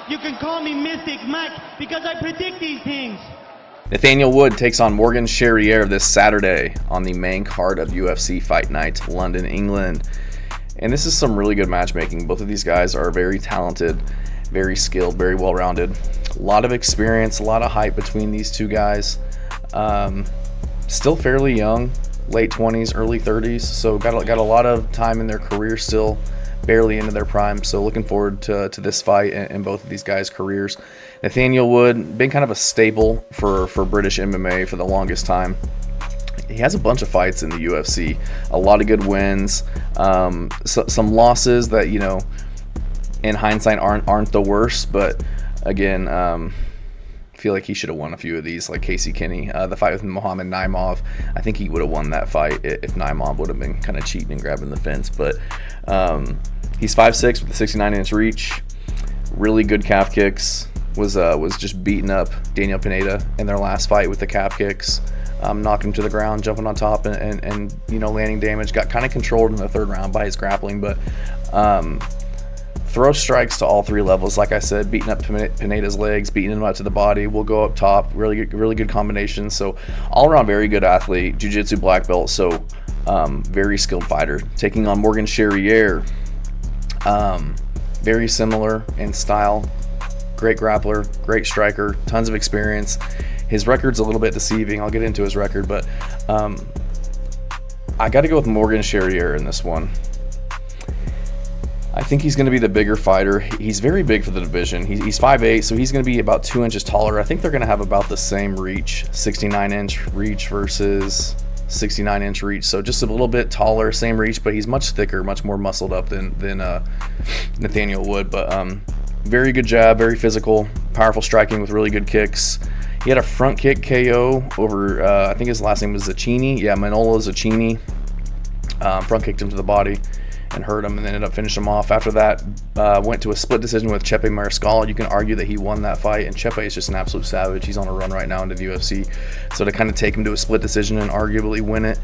You can call me Mystic Mike because I predict these things. Nathaniel Wood takes on Morgan Charrière this Saturday on the main card of UFC Fight Night London, England. And this is some really good matchmaking. Both of these guys are very talented, very skilled, very well-rounded. A lot of experience, a lot of hype between these two guys. Still fairly young, late 20s, early 30s, so got a lot of time in their career still, barely into their prime. So looking forward to this fight in both of these guys' careers. Nathaniel Wood, been kind of a staple for British MMA for the longest time. He has a bunch of fights in the UFC, a lot of good wins, some losses that, you know, in hindsight aren't the worst, but again, I feel like he should have won a few of these, like Casey Kinney. The fight with Mohamed Naimov, I think he would have won that fight if Naimov would have been kind of cheating and grabbing the fence. But he's 5'6" with a 69-inch reach, really good calf kicks. Was just beating up Daniel Pineda in their last fight with the calf kicks, knocking him to the ground, jumping on top, and you know, landing damage. Got kind of controlled in the third round by his grappling, but throw strikes to all three levels. Like I said, beating up Pineda's legs, beating him out to the body. Will go up top. Really good combination. So all around very good athlete, jiu-jitsu black belt. So very skilled fighter. Taking on Morgan Charrière. Very similar in style. Great grappler, great striker, tons of experience. His record's a little bit deceiving. I'll get into his record, but I got to go with Morgan Charrière in this one. I think he's going to be the bigger fighter. He's very big for the division. He's 5'8", so he's going to be about 2 inches taller. I think they're going to have about the same reach, 69-inch reach versus 69-inch reach. So just a little bit taller, same reach, but he's much thicker, much more muscled up than Nathaniel Wood. But very good jab, very physical, powerful striking with really good kicks. He had a front kick KO over, I think his last name was Zucchini. Yeah, Manolo Zucchini. Front kicked him to the body and hurt him, and then ended up finishing him off. After that, went to a split decision with Chepe Mariscal. You can argue that he won that fight, and Chepe is just an absolute savage. He's on a run right now into the UFC. So to kind of take him to a split decision and arguably win it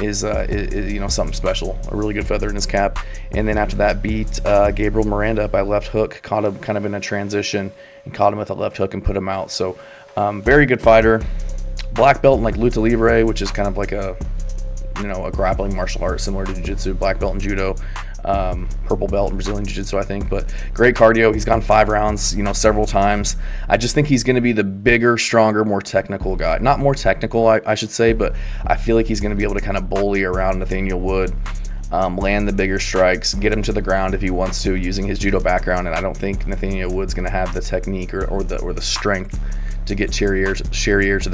is you know, something special, a really good feather in his cap. And then after that, beat Gabriel Miranda by left hook, caught him kind of in a transition and caught him with a left hook and put him out. So very good fighter, black belt in like luta libre, which is kind of like a, you know, a grappling martial art similar to jiu-jitsu, black belt in judo, purple belt in Brazilian jiu-jitsu, I think. But great cardio. He's gone 5 rounds, you know, several times. I just think he's going to be the bigger, stronger, more technical guy. Not more technical, I should say, but I feel like he's going to be able to kind of bully around Nathaniel Wood, land the bigger strikes, get him to the ground if he wants to, using his judo background. And I don't think Nathaniel Wood's going to have the technique or the strength to get Charrière to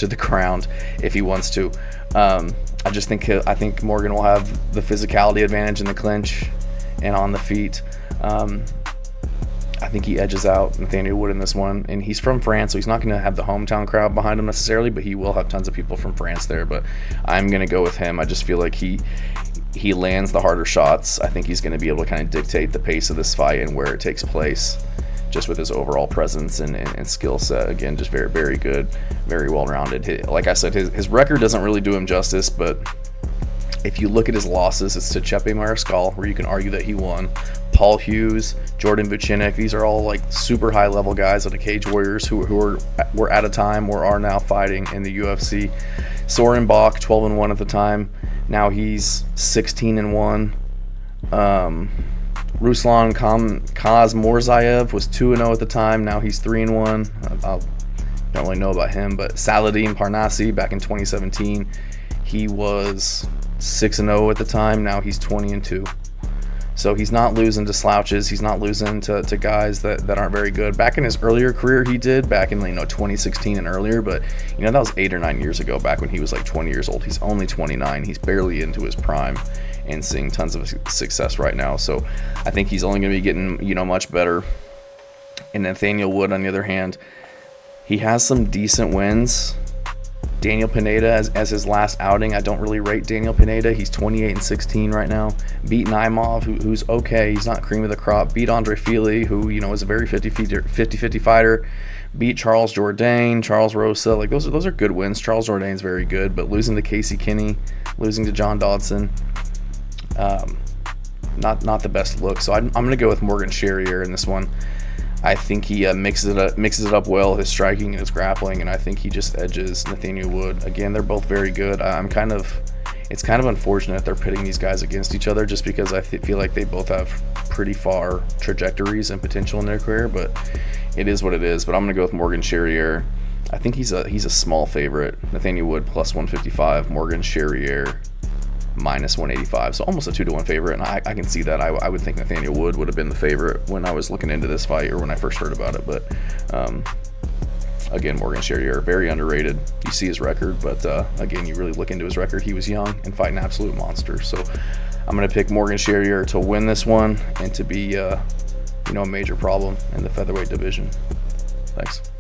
the ground if he wants to. I think Morgan will have the physicality advantage in the clinch and on the feet. I think he edges out Nathaniel Wood in this one, and he's from France, so he's not going to have the hometown crowd behind him necessarily, but he will have tons of people from France there. But I'm going to go with him. I just feel like he lands the harder shots. I think he's going to be able to kind of dictate the pace of this fight and where it takes place, just with his overall presence and skill set. Again, just very, very good, very well-rounded. Like I said, his record doesn't really do him justice, but if you look at his losses, it's to Chepe Mariscal, where you can argue that he won. Paul Hughes, Jordan Vucenic, these are all like super high-level guys of the Cage Warriors who were at a time or are now fighting in the UFC. Soren Bach, 12-1 at the time. Now he's 16-1. Ruslan Kazmorzaev was 2-0 at the time. Now he's 3-1. I don't really know about him, but Saladin Parnassi back in 2017, he was 6-0 at the time. Now he's 20-2. So he's not losing to slouches. He's not losing to guys that aren't very good. Back in his earlier career, he did back in 2016 and earlier, but that was 8 or 9 years ago. Back when he was like 20 years old. He's only 29. He's barely into his prime and seeing tons of success right now. So I think he's only going to be getting much better. And Nathaniel Wood, on the other hand, he has some decent wins. Daniel Pineda as his last outing. I don't really rate Daniel Pineda. He's 28-16 right now. Beat Naimov, who's okay. He's not cream of the crop. Beat Andre Fili, who is a very 50-50 fighter. Beat Charles Jourdain, Charles Rosa. Like those are good wins. Charles Jourdain's very good, but losing to Casey Kinney, losing to John Dodson, not the best look. So I'm going to go with Morgan Charrière in this one. I think he mixes it up well, his striking and his grappling, and I think he just edges Nathaniel Wood. Again, they're both very good. It's kind of unfortunate they're pitting these guys against each other, just because I feel like they both have pretty far trajectories and potential in their career, but it is what it is. But I'm gonna go with Morgan Charrière. I think he's a small favorite. Nathaniel Wood plus 155, Morgan Charrière minus 185, so almost a 2-to-1 favorite, and I can see that. I would think Nathaniel Wood would have been the favorite when I was looking into this fight, or when I first heard about it, but again, Morgan Charrière, very underrated. You see his record, but again, you really look into his record, he was young and fighting absolute monsters. So I'm going to pick Morgan Charrière to win this one and to be a major problem in the featherweight division. Thanks.